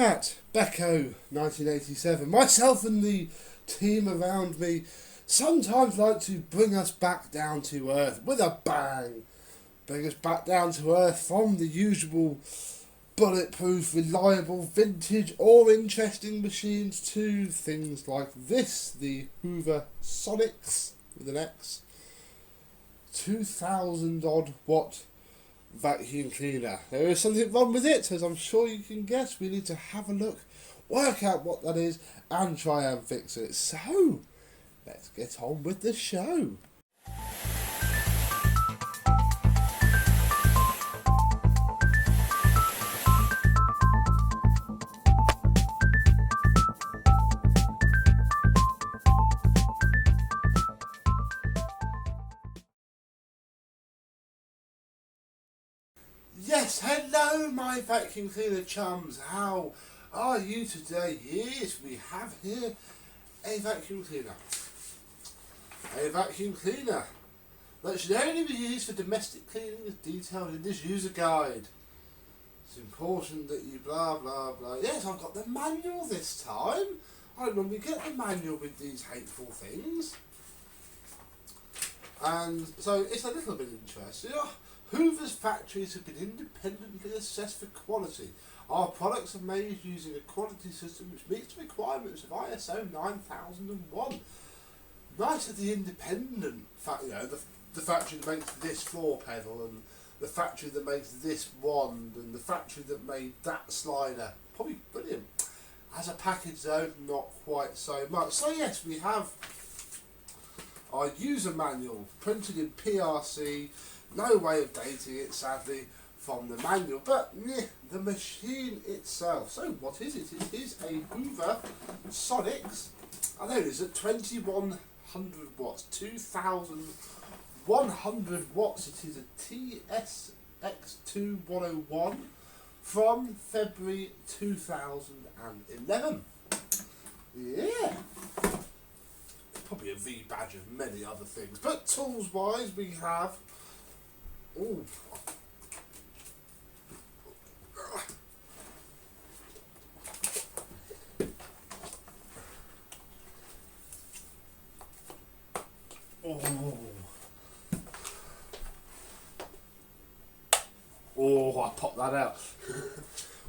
at Becco 1987. Myself and the team around me sometimes like to bring us back down to earth with a bang. Bring us back down to earth from the usual bulletproof, reliable, vintage or interesting machines to things like this, the Hoover Sonix with an X 2000 odd watt vacuum cleaner. There is something wrong with it, as I'm sure you can guess. We need to have a look, work out what that is, and try and fix it. So, let's get on with the show. Yes, hello my vacuum cleaner chums, how are you today? Yes, we have here a vacuum cleaner. A vacuum cleaner that should only be used for domestic cleaning as detailed in this user guide. It's important that you blah blah blah. Yes, I've got the manual this time. I don't normally get the manual with these hateful things. And so it's a little bit interesting. Hoover's factories have been independently assessed for quality. Our products are made using a quality system which meets the requirements of ISO 9001. Nice of the independent the factory that makes this floor pedal, and the factory that makes this wand, and the factory that made that slider. Probably brilliant. As a package though, not quite so much. So yes, we have our user manual printed in PRC. No way of dating it, sadly, from the manual, but the machine itself. So what is it? It is a Hoover Sonix, and there it is at 2100 watts, 2100 watts. It is a TSX2101 from February 2011. Yeah. Probably a V badge of many other things, but tools wise we have ooh. Oh, I popped that out.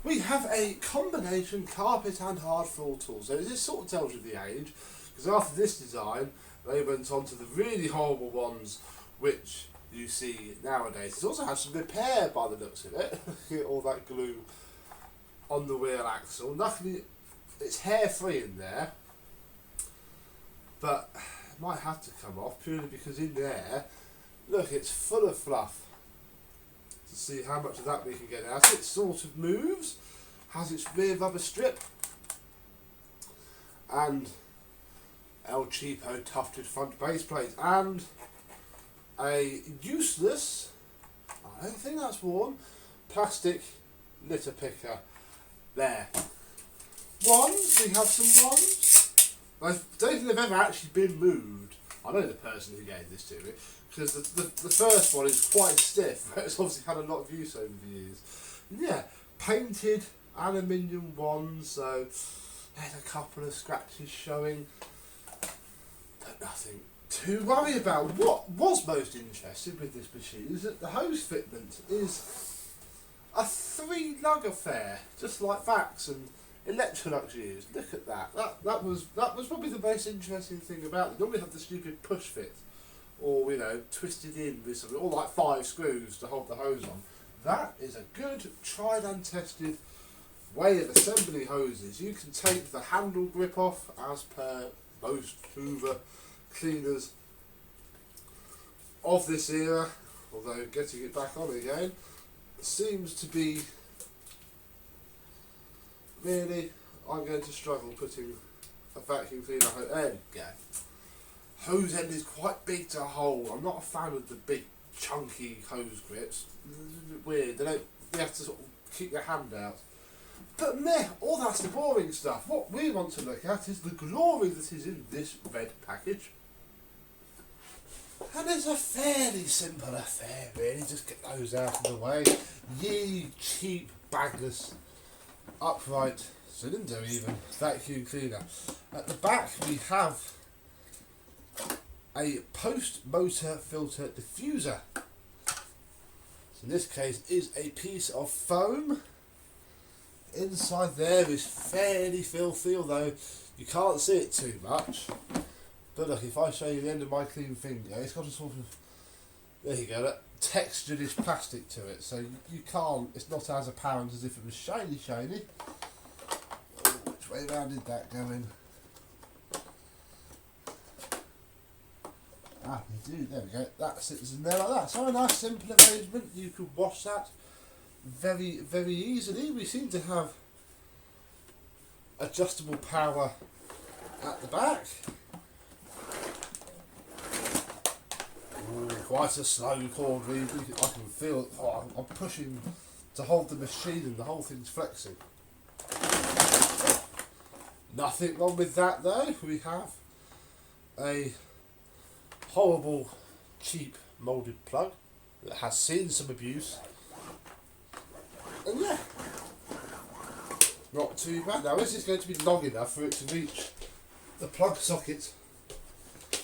We have a combination carpet and hard floor tool. So this sort of tells you the age, because after this design, they went on to the really horrible ones, which you see nowadays. It also has some repair by the looks of it. All that glue on the wheel axle. Luckily, it's hair free in there, but it might have to come off purely because in there, look, it's full of fluff. To see how much of that we can get out. It sort of moves, has its rear rubber strip, and El Cheapo tufted front base plate, and a useless, I don't think that's worn, plastic litter picker there. Wands, we have some wands. I don't think they've ever actually been moved. I know the person who gave this to me, because the first one is quite stiff, but it's obviously had a lot of use over the years. Yeah, painted aluminium wands, so there's a couple of scratches showing, but nothing to worry about. What was most interesting with this machine is that the hose fitment is a 3-lug affair, just like Vax and Electrolux used. Look at that. That was probably the most interesting thing about it. Normally have the stupid push fit, or twisted in with something, or like 5 screws to hold the hose on. That is a good, tried and tested way of assembling hoses. You can take the handle grip off, as per most Hoover cleaners of this era, although getting it back on again seems to be really, I'm going to struggle putting a vacuum cleaner hose. There we go. Hose end is quite big to hold. I'm not a fan of the big chunky hose grips. It's a bit weird. They have to sort of keep their hand out. But all that's the boring stuff. What we want to look at is the glory that is in this red package. And it's a fairly simple affair, really. Just get those out of the way. Ye cheap bagless upright cylinder even, vacuum cleaner. At the back we have a post-motor filter diffuser. So in this case is a piece of foam. Inside there is fairly filthy, although you can't see it too much. But look, if I show you the end of my clean finger, it's got a sort of, there you go, that textured-ish plastic to it, so you can't, it's not as apparent as if it was shiny. Oh, which way round did that go in? Ah, we do, there we go, that sits in there like that. So a nice simple arrangement, you could wash that very, very easily. We seem to have adjustable power at the back. Ooh, quite a slow cord read. I can feel, I'm pushing to hold the machine and the whole thing's flexing. Nothing wrong with that though. We have a horrible, cheap moulded plug that has seen some abuse. And yeah, not too bad. Now is this going to be long enough for it to reach the plug socket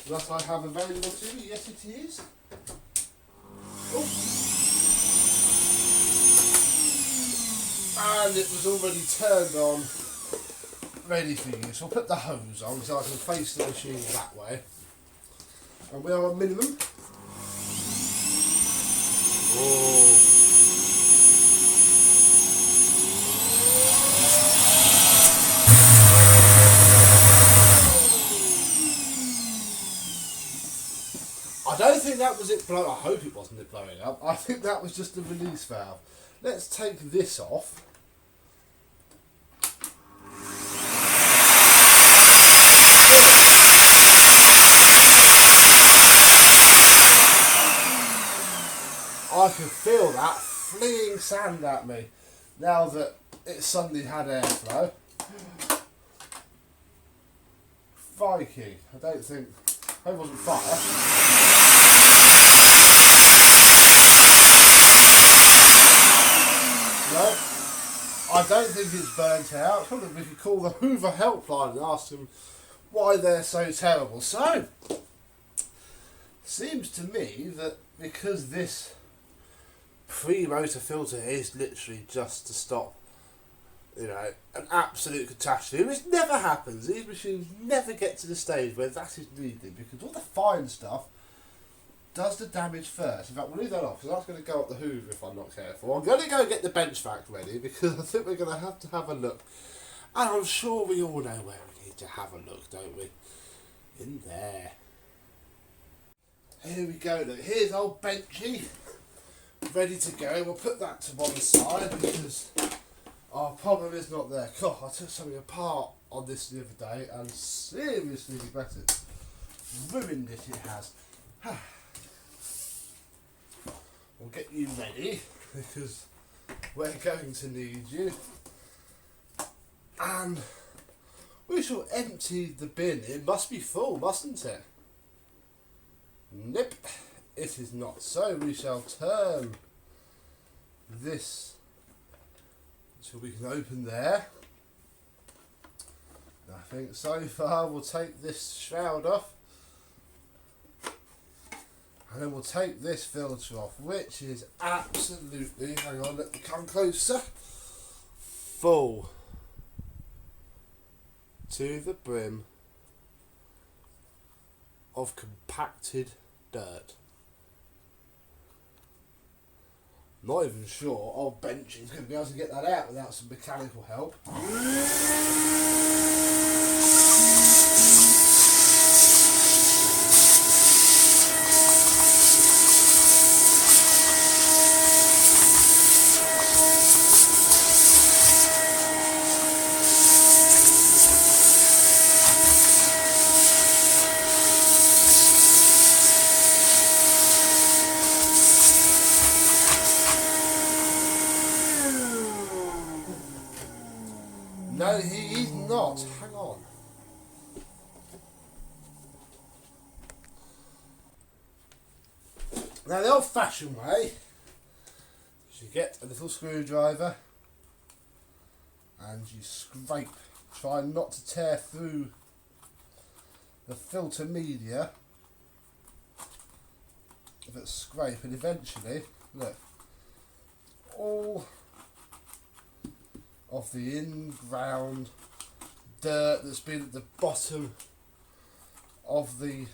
that I have available to me? Yes it is. Oh. And it was already turned on, ready for use. So I'll put the hose on so I can face the machine that way. And we are on minimum. Oh. I don't think that was it blowing. I hope it wasn't it blowing up. I think that was just the release valve. Let's take this off. I can feel that flinging sand at me now that it suddenly had airflow. Crikey, I don't think, I hope it wasn't fire. No, I don't think it's burnt out. Probably we could call the Hoover helpline and ask them why they're so terrible. So, seems to me that because this pre-motor filter is literally just to stop, you know, an absolute catastrophe, which never happens. These machines never get to the stage where that is needed because all the fine stuff does the damage first. In fact, we'll leave that off because that's going to go up the Hoover if I'm not careful. I'm going to go get the bench vac ready because I think we're going to have a look. And I'm sure we all know where we need to have a look, don't we? In there. Here we go, look. Here's old Benchy. Ready to go. We'll put that to one side because our problem is not there. God, I took something apart on this the other day and seriously regret it. Ruined it, it has. We'll get you ready because we're going to need you. And we shall empty the bin. It must be full, mustn't it? Nope, it is not. So we shall turn this so we can open there. I think so far we'll take this shroud off. And then we'll take this filter off, which is absolutely, hang on, let me come closer, full to the brim of compacted dirt. Not even sure old Benchy's going to be able to get that out without some mechanical help. No, he is not. Hang on. Now, the old-fashioned way is you get a little screwdriver and you scrape. Try not to tear through the filter media, but scrape, and eventually, look, all of the in-ground dirt that's been at the bottom of the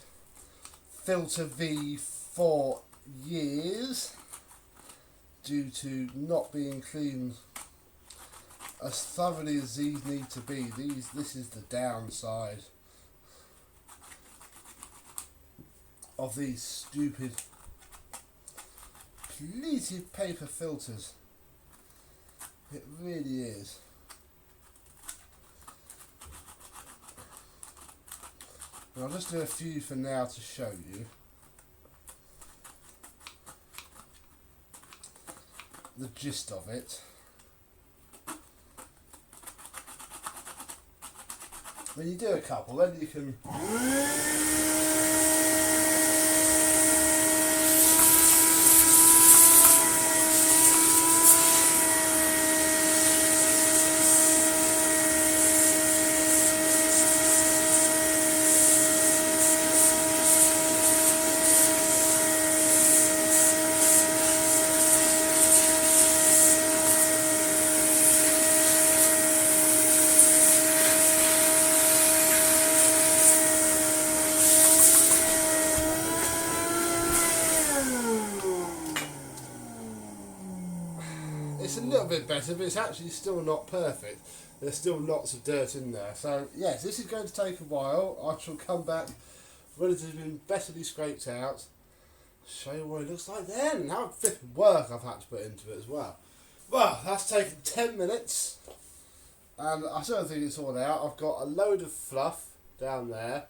filter V for years due to not being cleaned as thoroughly as these need to be. This is the downside of these stupid pleated paper filters. It really is. And I'll just do a few for now to show you. The gist of it. When you do a couple, then you can it's a little bit better, but it's actually still not perfect. There's still lots of dirt in there. So yes, this is going to take a while. I shall come back when it has been betterly scraped out, show you what it looks like then, and how much work I've had to put into it as well. Well, that's taken 10 minutes, and I still don't think it's all out. I've got a load of fluff down there,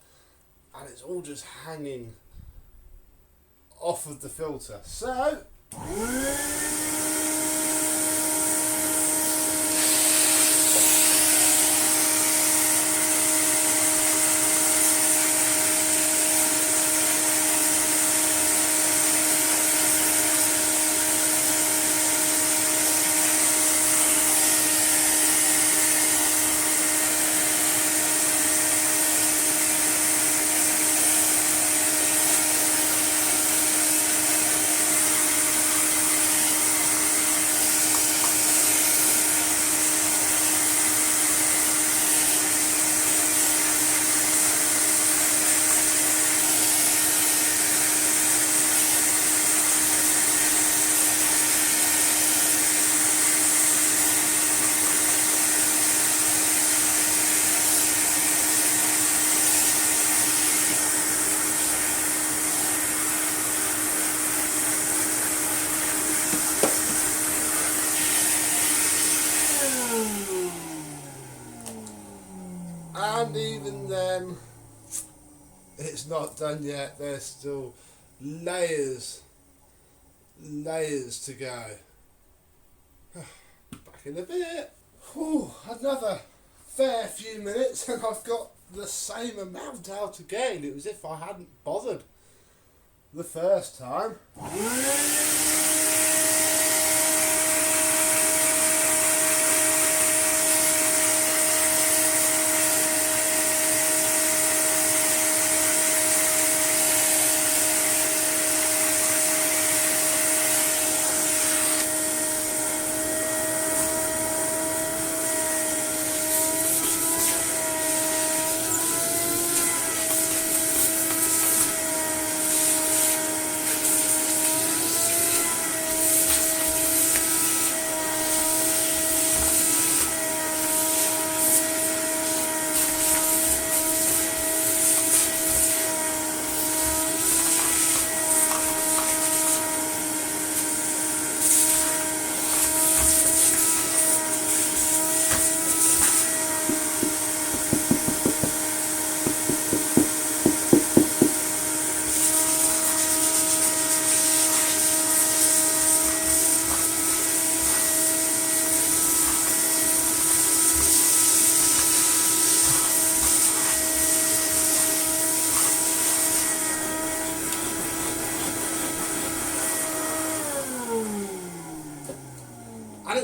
and it's all just hanging off of the filter. So and even then, it's not done yet. There's still layers to go. Back in a bit. Whew, another fair few minutes and I've got the same amount out again. It was as if I hadn't bothered the first time.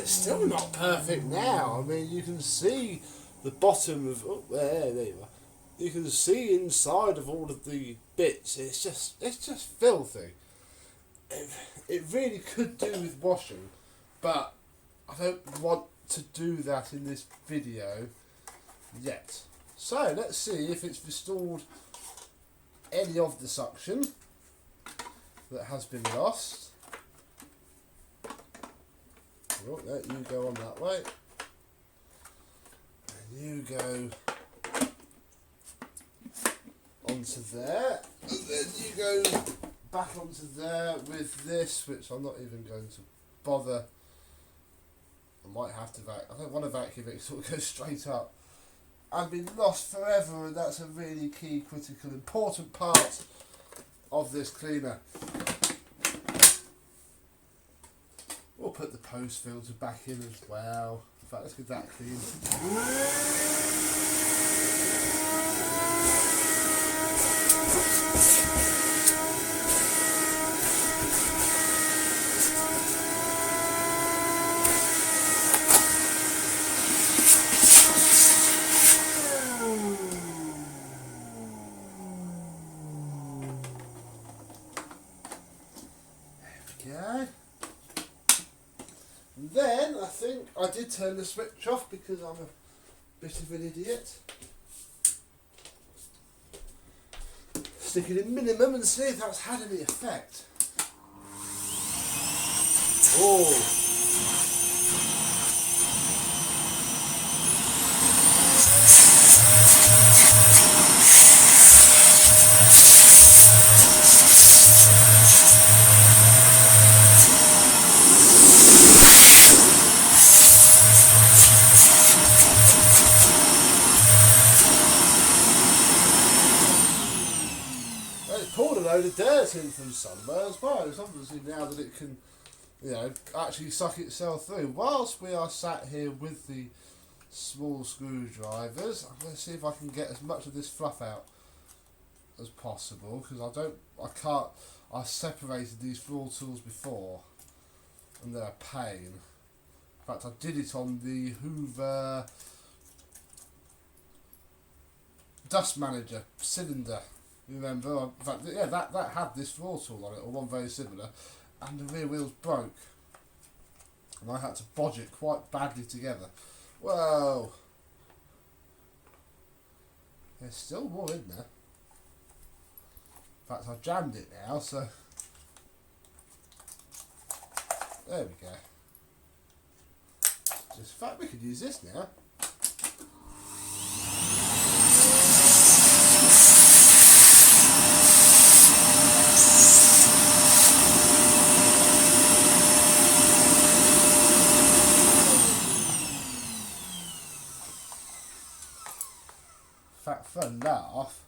it's still not perfect now. I mean, you can see the bottom of there you are. You can see inside of all of the bits. It's just filthy. It really could do with washing, but I don't want to do that in this video yet. So let's see if it's restored any of the suction that has been lost. Oh, there, you go on that way, and you go onto there, and then you go back onto there with this, which I'm not even going to bother. I might have to I don't want to vacuum it, so it goes straight up. I've been lost forever, and that's a really key, critical, important part of this cleaner. We'll put the post filter back in as well. In fact, let's get that clean. Then I think I did turn the switch off because I'm a bit of an idiot. Stick it in minimum and see if that's had any effect. Oh. Poured a load of dirt in from somewhere as well. It's obviously now that it can, actually suck itself through. Whilst we are sat here with the small screwdrivers, I'm going to see if I can get as much of this fluff out as possible, because I separated these floor tools before and they're a pain. In fact, I did it on the Hoover Dust Manager cylinder. Remember, in fact, yeah, that had this floor tool on it, or one very similar, and the rear wheels broke, and I had to bodge it quite badly together. Whoa! There's still more in there. In fact, I've jammed it now, so there we go. In fact, we could use this now. In fact, for a laugh,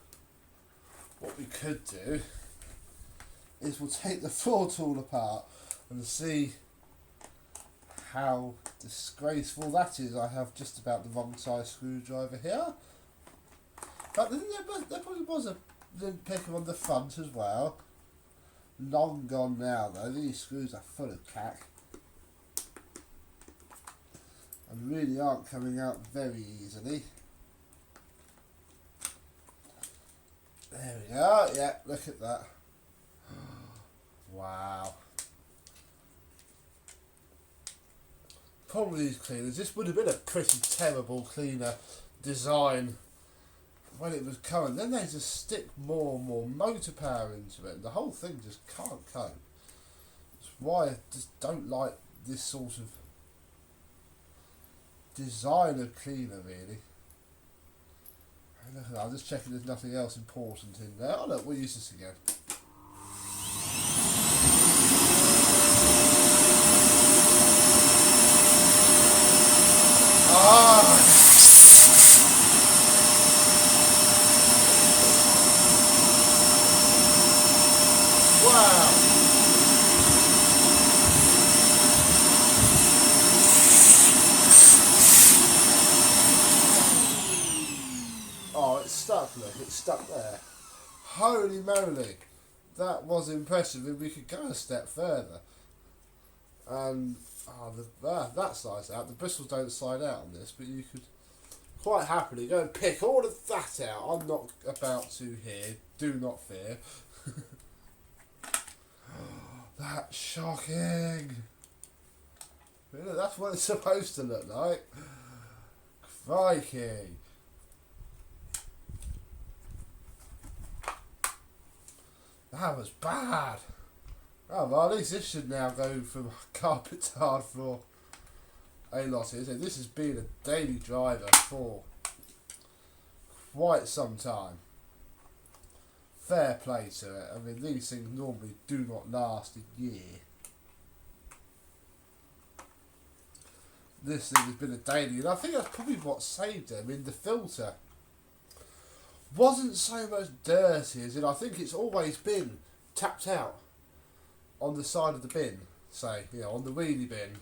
what we could do is we'll take the floor tool apart and see how disgraceful that is. I have just about the wrong size screwdriver here. But there probably was a little picker on the front as well. Long gone now though, these screws are full of cack. And really aren't coming out very easily. There we go, yeah, look at that. Wow. Probably these cleaners, this would have been a pretty terrible cleaner design when it was coming. Then they just stick more and more motor power into it and the whole thing just can't cope. That's why I just don't like this sort of design of cleaner really. I'm just checking there's nothing else important in there. Oh look, we'll use this again. Ah! Wow! Oh, it's stuck, look, it's stuck there. Holy moly, that was impressive, and we could go a step further. And that slides out. The bristles don't slide out on this, but you could quite happily go and pick all of that out. I'm not about to here. Do not fear. That's shocking. Really, that's what it's supposed to look like. Crikey. That was bad. Oh, well, at least this should now go from carpet to hard floor a lot. This has been a daily driver for quite some time. Fair play to it. I mean, these things normally do not last a year. This thing has been a daily, and I think that's probably what saved it. I mean, the filter wasn't so much dirty as in, I think it's always been tapped out on the side of the bin, say, you know, on the wheelie bin.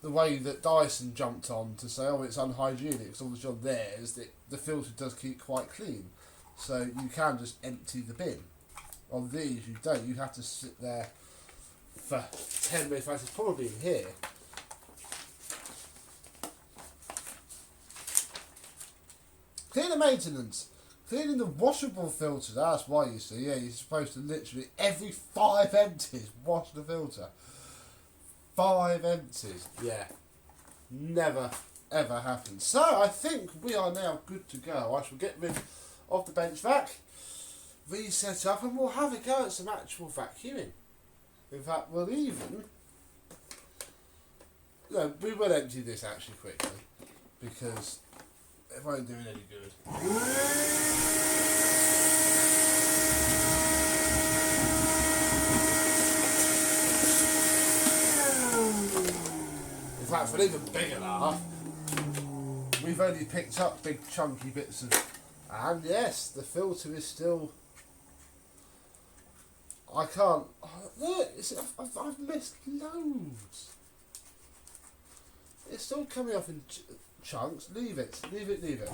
The way that Dyson jumped on to say, oh, it's unhygienic, because obviously on there is that the filter does keep quite clean. So you can just empty the bin. On these, you don't. You have to sit there for 10 minutes. It's probably in here. Cleaner maintenance. Cleaning the washable filter. That's why you see. Yeah, you're supposed to literally every 5 empties wash the filter. 5 empties. Yeah. Never ever happens. So I think we are now good to go. I shall get rid of the bench vac, reset up, and we'll have a go at some actual vacuuming. In fact, we'll even... No, we will empty this actually quickly, because it won't do it any good. In fact, for an even bigger laugh, we've only picked up big chunky bits of... And yes, the filter is still... I can't... Oh, look, I've missed loads. It's still coming off in chunks. Leave it. Leave it, leave it.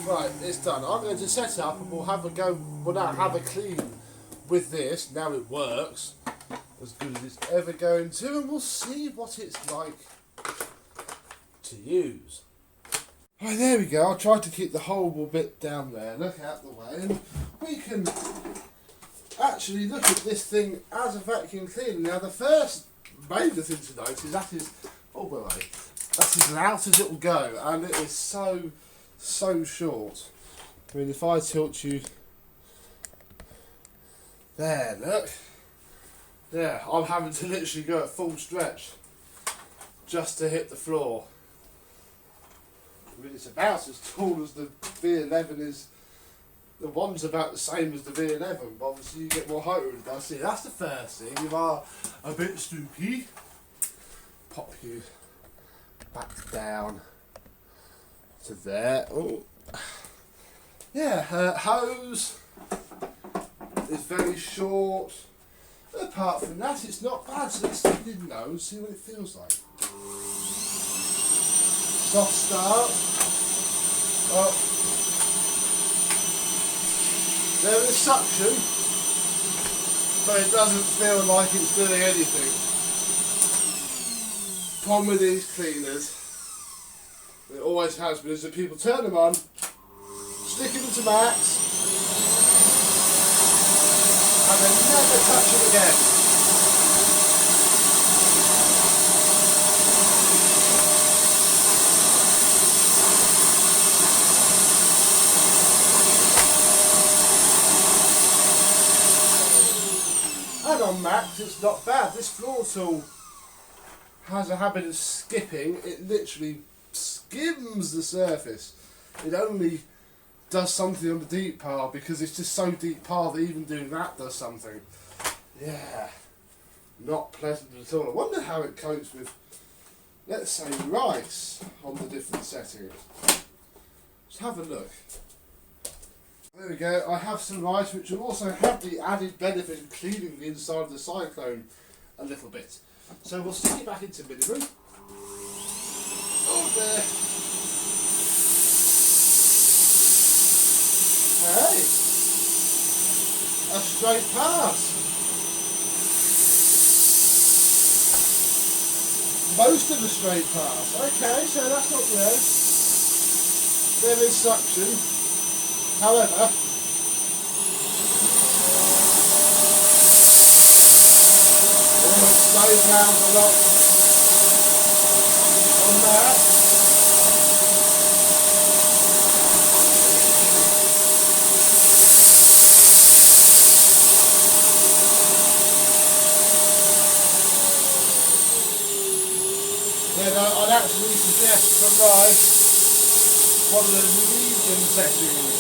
Right, it's done. I'm going to set up and we'll have a go. We'll now have a clean with this. Now it works as good as it's ever going to, and we'll see what it's like to use. Right, there we go. I'll try to keep the horrible bit down there. Look out the way, and we can actually look at this thing as a vacuum cleaner. Now, the first major thing to note is that is, oh boy, that's as loud as it will go, and it is so short. I mean, if I tilt you there, look. Yeah, I'm having to literally go at full stretch just to hit the floor. I mean, it's about as tall as the V11 is. The one's about the same as the V11, but obviously you get more height with it. That's see, that's the first thing. You are a bit spooky. Pop you back down to there. Oh, yeah. Hose is very short. Apart from that, it's not bad. So let's stick it in nose and see what it feels like. Soft start. Oh. There is suction, but it doesn't feel like it's doing anything. Problem with these cleaners, it always has been, is that people turn them on, stick them to max, and then never touch it again. And on max, it's not bad. This floor tool has a habit of skipping. It literally skims the surface. It only does something on the deep part because it's just so deep part that even doing that does something. Yeah, not pleasant at all. I wonder how it copes with, let's say, rice on the different settings. Let's have a look. There we go. I have some rice which will also have the added benefit of cleaning the inside of the cyclone a little bit. So we'll stick it back into minimum. Oh there. Okay. A straight pass. Most of a straight pass. Okay, so that's not good. Bit of instruction. However, it slows down a lot on that. Then I'd actually suggest to try one of the medium settings.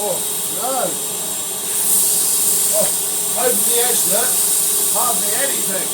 Oh no! Oh, over the edge there, hardly anything.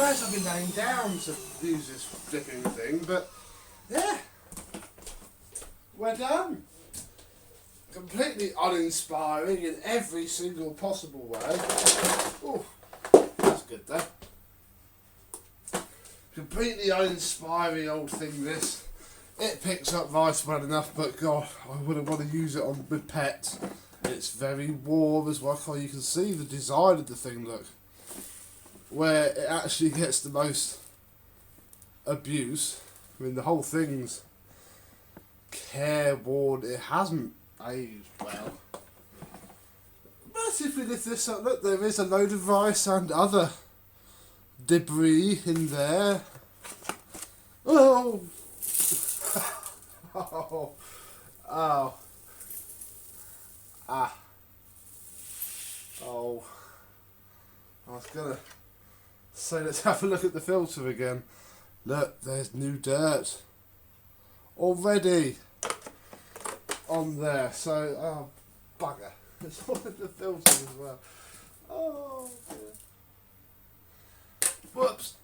I've been laying down to use this flipping thing, but yeah, we're done. Completely uninspiring in every single possible way. Oh, that's good though. Completely uninspiring old thing this. It picks up vice well enough, but God, I wouldn't want to use it on with pets. It's very warm as well. You can see the design of the thing, look. Where it actually gets the most abuse. I mean, the whole thing's careworn. It hasn't aged well. But if we lift this up, look, there is a load of rice and other debris in there. Oh! Oh! Oh! Ah! Oh! I was gonna... So let's have a look at the filter again. Look, there's new dirt already on there. So, oh, bugger. It's all in the filter as well. Oh, dear. Whoops.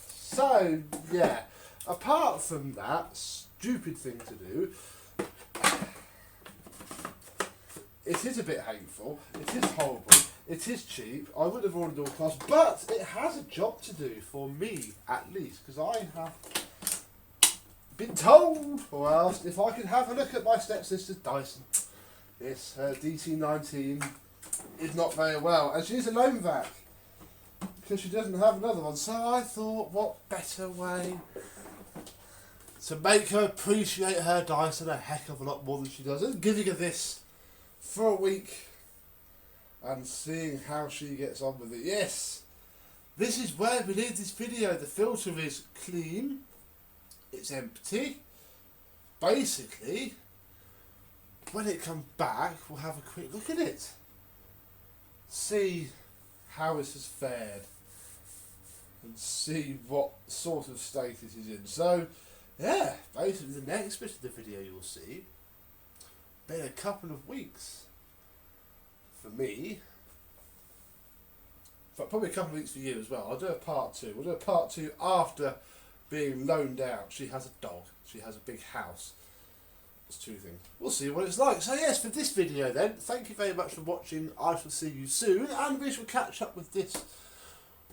So, yeah. Apart from that stupid thing to do, it is a bit hateful, it is horrible, it is cheap, I would have ordered all costs, but it has a job to do, for me at least, because I have been told or asked if I could have a look at my stepsister's Dyson. Yes, her DC19 is not very well, and she's a lone vac, because she doesn't have another one, so I thought, what better way to make her appreciate her Dyson a heck of a lot more than she does, and giving her this for a week and seeing how she gets on with it. Yes, this is where we leave this video. The filter is clean, it's empty. Basically, when it comes back, we'll have a quick look at it, see how it has fared and see what sort of state it is in. So yeah, basically the next bit of the video you'll see been a couple of weeks for me, but probably a couple of weeks for you as well. I'll do a part two. We'll do a part two after being loaned out. She has a dog, she has a big house. It's two things. We'll see what it's like. So yes, for this video then, thank you very much for watching. I shall see you soon, and we shall catch up with this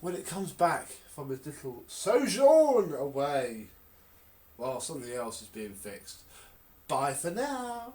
when it comes back from its little sojourn away while something else is being fixed. Bye for now.